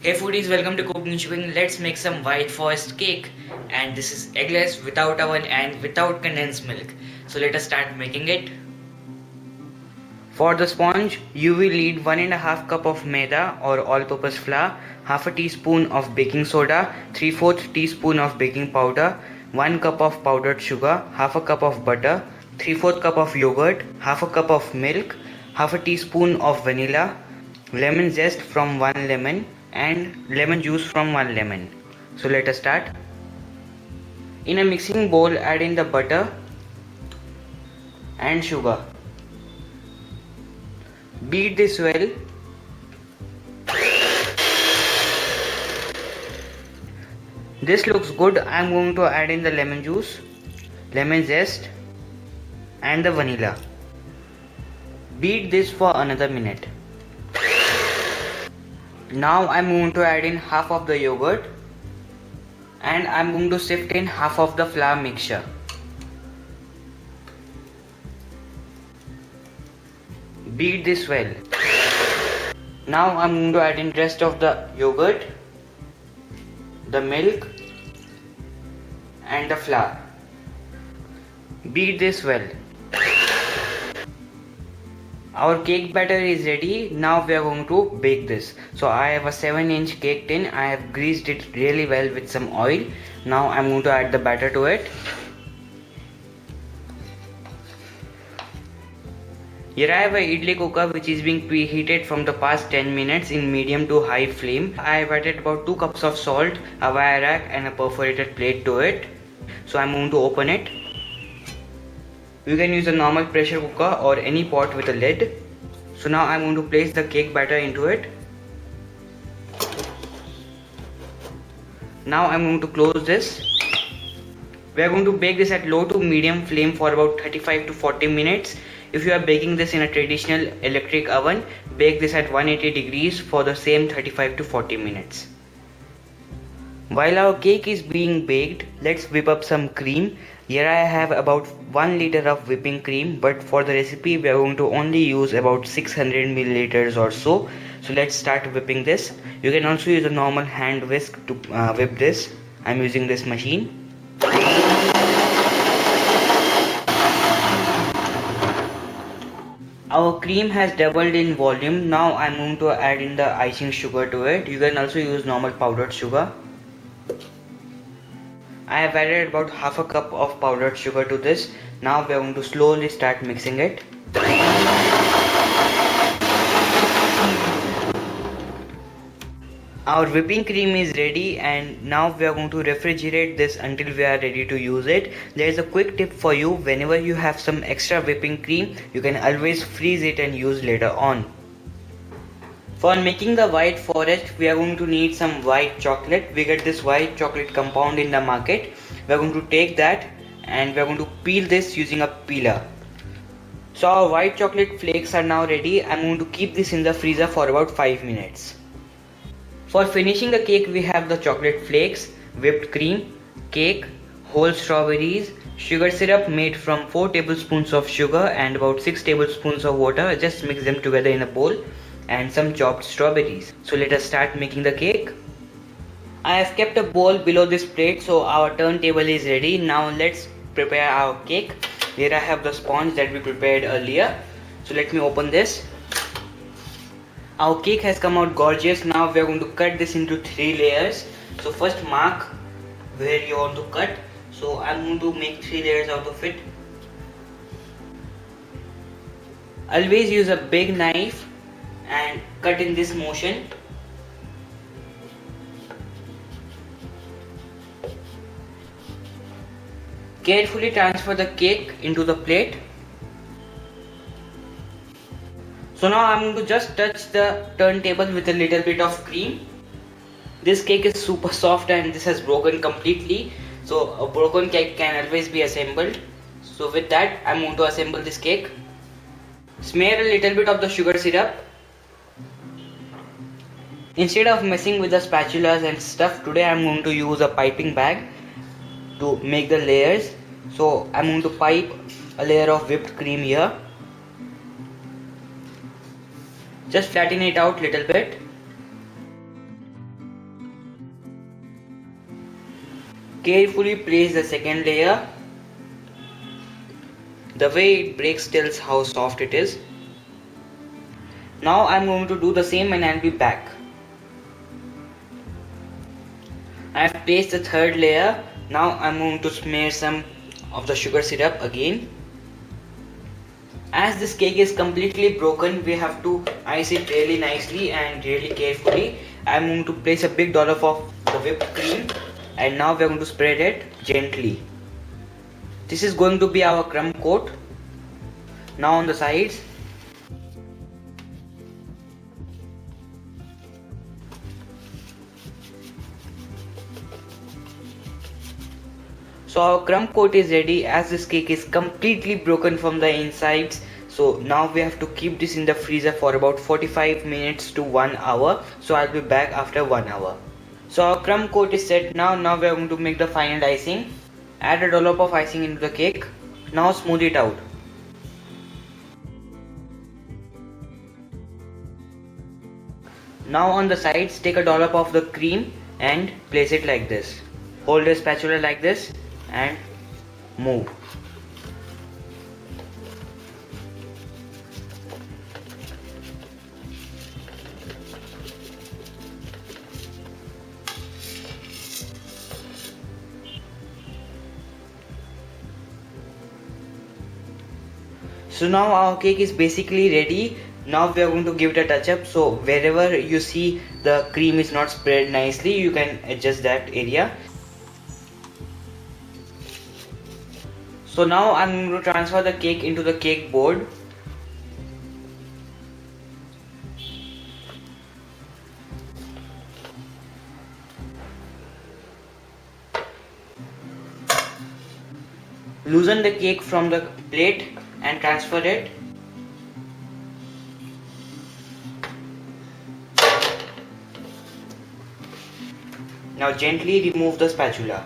Hey foodies, welcome to Cooking Shipping. Let's make some white forest cake. And this is eggless, without oven and without condensed milk. So let us start making it. For the sponge, you will need 1.5 cup of maida or all-purpose flour, half a teaspoon of baking soda, 3/4 teaspoon of baking powder, 1 cup of powdered sugar, half a cup of butter, 3/4 cup of yogurt, half a cup of milk, half a teaspoon of vanilla, lemon zest from 1 lemon and lemon juice from 1 lemon. So let us start. In a mixing bowl, add in the butter and sugar. Beat this well. This looks good. I am going to add in the lemon juice, lemon zest and the vanilla. Beat this for another minute. Now I am going to add in half of the yogurt and I am going to sift in half of the flour mixture. Beat this well. Now I am going to add in rest of the yogurt, the milk and the flour. Beat this well. Our cake batter is ready. Now we are going to bake this. So I have a 7-inch cake tin. I have greased it really well with some oil. Now I am going to add the batter to it. Here I have a idli cooker which is being preheated from the past 10 minutes in medium to high flame. I have added about 2 cups of salt, a wire rack and a perforated plate to it. So I am going to open it. You can use a normal pressure cooker or any pot with a lid. So now I am going to place the cake batter into it. Now I am going to close this. We are going to bake this at low to medium flame for about 35 to 40 minutes. If you are baking this in a traditional electric oven, bake this at 180 degrees for the same 35 to 40 minutes. While our cake is being baked, let's whip up some cream. Here I have about 1 liter of whipping cream, but for the recipe we are going to only use about 600 milliliters or so. So let's start whipping this. You can also use a normal hand whisk to whip this. I am using this machine. Our cream has doubled in volume. Now I am going to add in the icing sugar to it. You can also use normal powdered sugar. I have added about half a cup of powdered sugar to this. Now we are going to slowly start mixing it. Our whipping cream is ready and now we are going to refrigerate this until we are ready to use it. There is a quick tip for you. Whenever you have some extra whipping cream, you can always freeze it and use later on. For making the white forest, we are going to need some white chocolate. We get this white chocolate compound in the market. We are going to take that and we are going to peel this using a peeler. So our white chocolate flakes are now ready. I am going to keep this in the freezer for about 5 minutes. For finishing the cake, we have the chocolate flakes, whipped cream, cake, whole strawberries, sugar syrup made from 4 tablespoons of sugar and about 6 tablespoons of water. Just mix them together in a bowl, and some chopped strawberries. So let us start making the cake. I have kept a bowl below this plate, so our turntable is ready. Now let's prepare our cake. Here I have the sponge that we prepared earlier. So let me open this. Our cake has come out gorgeous. Now we are going to cut this into 3 layers. So first mark where you want to cut. So I am going to make 3 layers out of it. Always use a big knife and cut in this motion. Carefully transfer the cake into the plate. So now I am going to just touch the turntable with a little bit of cream. This cake is super soft and this has broken completely. So a broken cake can always be assembled. So with that I am going to assemble this cake. Smear a little bit of the sugar syrup. Instead of messing with the spatulas and stuff, today I am going to use a piping bag to make the layers. So I am going to pipe a layer of whipped cream here. Just flatten it out little bit. Carefully place the second layer. The way it breaks tells how soft it is. Now I'm going to do the same and I'll be back. I have placed the third layer. Now I'm going to smear some of the sugar syrup again. As this cake is completely broken, we have to ice it really nicely and really carefully. I'm going to place a big dollop of the whipped cream and now we are going to spread it gently. This is going to be our crumb coat. Now on the sides. So our crumb coat is ready as this cake is completely broken from the insides. So now we have to keep this in the freezer for about 45 minutes to 1 hour. So I'll be back after 1 hour. So our crumb coat is set now. Now we are going to make the final icing. Add a dollop of icing into the cake. Now smooth it out. Now on the sides, take a dollop of the cream and place it like this. Hold the spatula like this and move. So now our cake is basically ready. Now we are going to give it a touch up. So wherever you see the cream is not spread nicely, you can adjust that area. So now I'm going to transfer the cake into the cake board. Loosen the cake from the plate and transfer it. Now gently remove the spatula.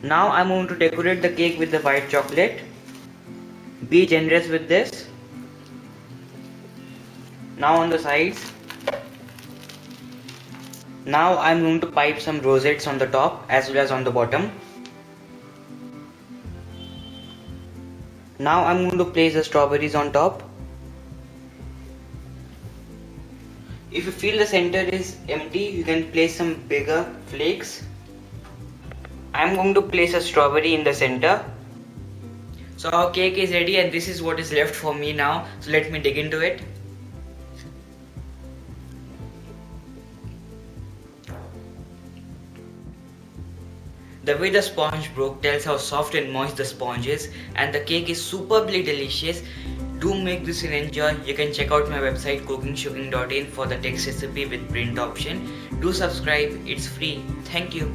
Now I'm going to decorate the cake with the white chocolate. Be generous with this. Now on the sides. Now I'm going to pipe some rosettes on the top as well as on the bottom. Now I'm going to place the strawberries on top. If you feel the center is empty, you can place some bigger flakes. I'm going to place a strawberry in the center. So our cake is ready and this is what is left for me now. So let me dig into it. The way the sponge broke tells how soft and moist the sponge is, and the cake is superbly delicious. Do make this and enjoy. You can check out my website cookingshooking.in for the text recipe with print option. Do subscribe, it's free. Thank you.